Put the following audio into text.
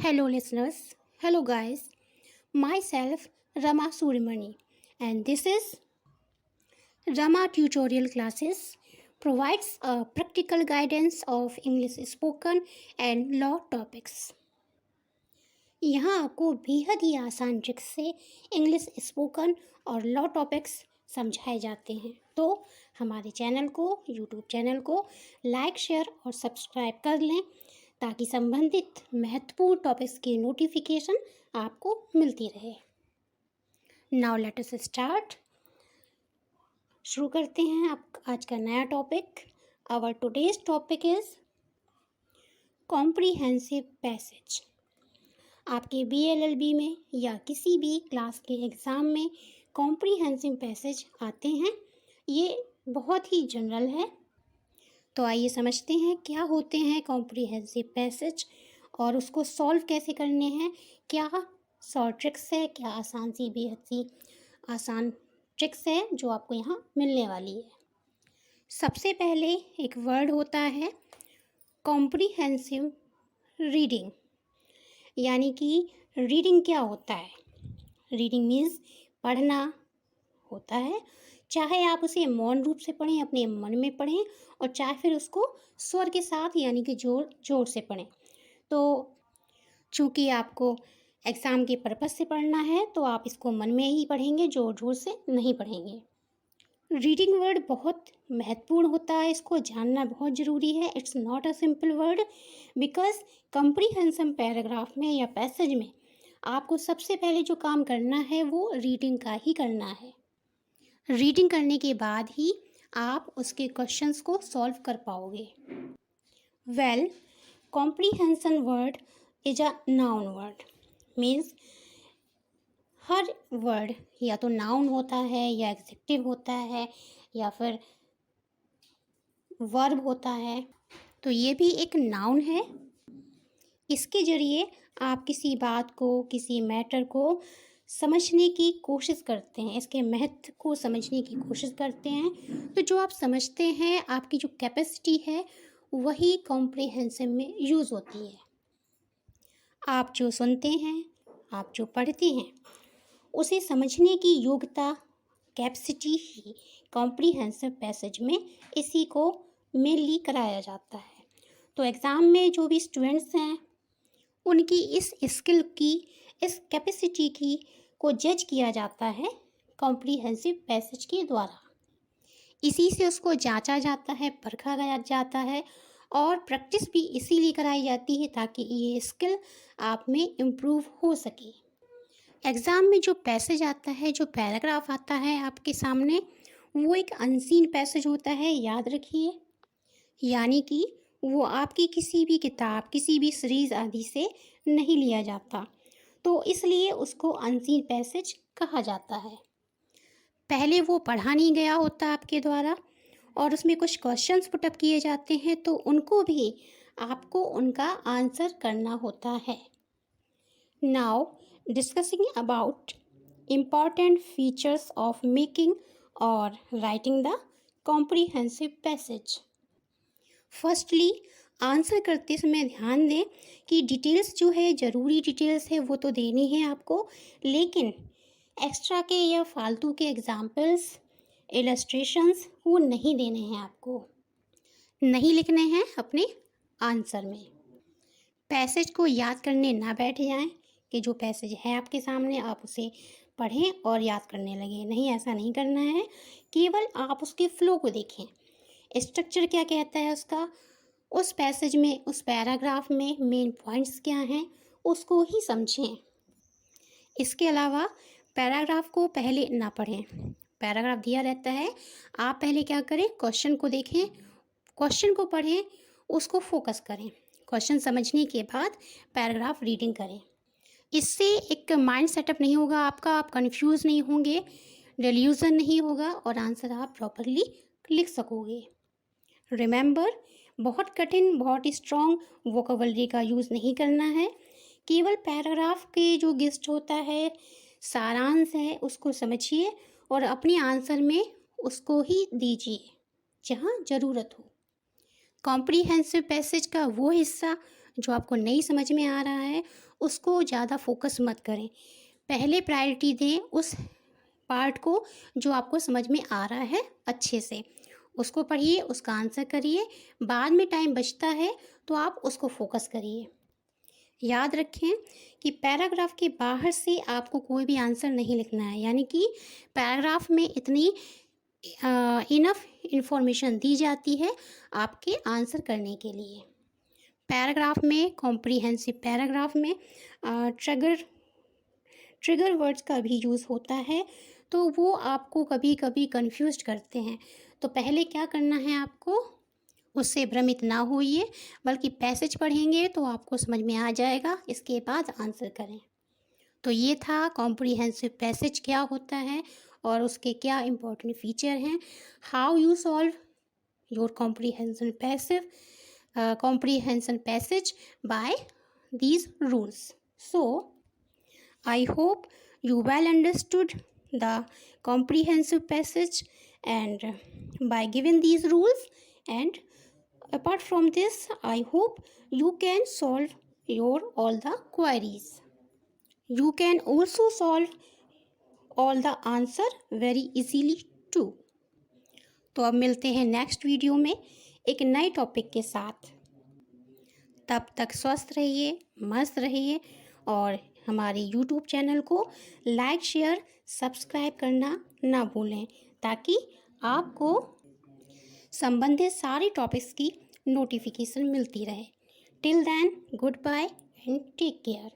Hello, listeners. Hello, guys. Myself, Rama Surimani, and this is Rama Tutorial Classes. Provides a practical guidance of English spoken and law topics. यहाँ आपको बेहद ही आसान tricks से English spoken और law topics समझाए जाते हैं। तो हमारे चैनल को, यूट्यूब चैनल को लाइक, शेयर और सब्सक्राइब कर लें ताकि संबंधित महत्वपूर्ण टॉपिक्स की नोटिफिकेशन आपको मिलती रहे। Now let us start. शुरू करते हैं आज का नया topic. Our today's topic is comprehensive passage. आपके BLLB में या किसी भी क्लास के एग्ज़ाम में कॉम्प्रिहेंसिव पैसेज आते हैं। ये बहुत ही जनरल है, तो आइए समझते हैं क्या होते हैं कॉम्प्रिहेंसिव पैसेज और उसको सॉल्व कैसे करने हैं। क्या शॉर्ट ट्रिक्स है, क्या आसान सी बेहद सी आसान ट्रिक्स है जो आपको यहाँ मिलने वाली है। सबसे पहले एक वर्ड होता है कॉम्प्रिहेंसिव रीडिंग। यानी कि रीडिंग क्या होता है? रीडिंग मीन्स पढ़ना होता है। चाहे आप उसे मौन रूप से पढ़ें, अपने मन में पढ़ें, और चाहे फिर उसको स्वर के साथ यानी कि जोर जोर से पढ़ें। तो चूँकि आपको एग्ज़ाम के पर्पज़ से पढ़ना है तो आप इसको मन में ही पढ़ेंगे, जोर जोर से नहीं पढ़ेंगे। रीडिंग वर्ड बहुत महत्वपूर्ण होता है, इसको जानना बहुत ज़रूरी है। It's not a simple word because comprehensive paragraph में या पैसेज में आपको सबसे पहले जो काम करना है वो रीडिंग का ही करना है। रीडिंग करने के बाद ही आप उसके क्वेश्चंस को सॉल्व कर पाओगे। Well, comprehension word is a noun word. Means her word या तो नाउन होता है या एग्जेक्टिव होता है या फिर वर्ब होता है। तो ये भी एक नाउन है। इसके ज़रिए आप किसी बात को, किसी मैटर को समझने की कोशिश करते हैं, इसके महत्व को समझने की कोशिश करते हैं। तो जो आप समझते हैं, आपकी जो कैपेसिटी है वही कॉम्प्रिहेंसिव में यूज़ होती है। आप जो सुनते हैं, आप जो पढ़ते हैं, उसे समझने की योग्यता, कैपेसिटी ही कॉम्प्रिहेंसिव पैसेज में इसी को मेनली कराया जाता है। तो एग्ज़ाम में जो भी स्टूडेंट्स हैं उनकी इस स्किल की, इस कैपेसिटी की को जज किया जाता है कॉम्प्रिहेंसिव पैसेज के द्वारा। इसी से उसको जांचा जाता है, परखा जाता है और प्रैक्टिस भी इसीलिए कराई जाती है ताकि ये स्किल आप में इम्प्रूव हो सके। एग्ज़ाम में जो पैसेज आता है, जो पैराग्राफ आता है आपके सामने, वो एक अनसीन पैसेज होता है, याद रखिए। यानी कि वो आपकी किसी भी किताब, किसी भी सीरीज़ आदि से नहीं लिया जाता, तो इसलिए उसको अनसीन पैसेज कहा जाता है। पहले वो पढ़ा नहीं गया होता आपके द्वारा और उसमें कुछ क्वेश्चंस पुटअप किए जाते हैं, तो उनको भी आपको उनका आंसर करना होता है। Now discussing about important features of making और writing the comprehensive passage. Firstly, answer करते समय ध्यान दें कि डिटेल्स जो है, ज़रूरी डिटेल्स है वो तो देनी है आपको, लेकिन एक्स्ट्रा के या फालतू के एग्जाम्पल्स, इलस्ट्रेशंस वो नहीं देने हैं आपको, नहीं लिखने हैं अपने आंसर में। पैसेज को याद करने ना बैठ जाएं कि जो पैसेज है आपके सामने आप उसे पढ़ें और याद करने लगे। नहीं, ऐसा नहीं करना है। केवल आप उसके फ्लो को देखें, स्ट्रक्चर क्या कहता है उसका, उस पैसेज में, उस पैराग्राफ में मेन पॉइंट्स क्या हैं, उसको ही समझें। इसके अलावा पैराग्राफ को पहले ना पढ़ें। पैराग्राफ दिया रहता है, आप पहले क्या करें, क्वेश्चन को देखें, क्वेश्चन को पढ़ें, उसको फोकस करें। क्वेश्चन समझने के बाद पैराग्राफ रीडिंग करें। इससे एक माइंड सेटअप नहीं होगा आपका, आप कंफ्यूज नहीं होंगे, डेल्यूजन नहीं होगा और आंसर आप प्रॉपरली लिख सकोगे। रिमेंबर, बहुत कठिन, बहुत स्ट्रॉन्ग वोकेबलरी का यूज़ नहीं करना है। केवल पैराग्राफ के जो गिस्ट होता है, सारांश है, उसको समझिए और अपने आंसर में उसको ही दीजिए जहाँ ज़रूरत हो। कॉम्प्रिहेंसिव पैसेज का वो हिस्सा जो आपको नहीं समझ में आ रहा है उसको ज़्यादा फोकस मत करें। पहले प्रायोरिटी दें उस पार्ट को जो आपको समझ में आ रहा है अच्छे से। उसको पढ़िए, उसका आंसर करिए। बाद में टाइम बचता है तो आप उसको फोकस करिए। याद रखें कि पैराग्राफ के बाहर से आपको कोई भी आंसर नहीं लिखना है, यानी कि पैराग्राफ में इतनी इनफ इंफॉर्मेशन दी जाती है आपके आंसर करने के लिए। पैराग्राफ में, कॉम्प्रिहेंसिव पैराग्राफ में ट्रिगर वर्ड्स का भी यूज़ होता है, तो वो आपको कभी कभी कंफ्यूज करते हैं। तो पहले क्या करना है आपको, उससे भ्रमित ना होइए, बल्कि पैसेज पढ़ेंगे तो आपको समझ में आ जाएगा, इसके बाद आंसर करें। तो ये था कॉम्प्रिहेंसिव पैसेज क्या होता है और उसके क्या इम्पोर्टेंट फीचर हैं। How you solve your comprehension passage by these rules. So I hope you well understood the comprehensive passage and by giving these rules, and apart from this I hope you can solve your all the queries. You can also solve all the answer very easily too. तो अब मिलते हैं next video में एक नए topic के साथ। तब तक स्वस्थ रहिए, मस्त रहिए और हमारे यूट्यूब चैनल को लाइक, शेयर, सब्सक्राइब करना ना भूलें, ताकि आपको संबंधित सारे टॉपिक्स की नोटिफिकेशन मिलती रहे। Till then, goodbye and take care.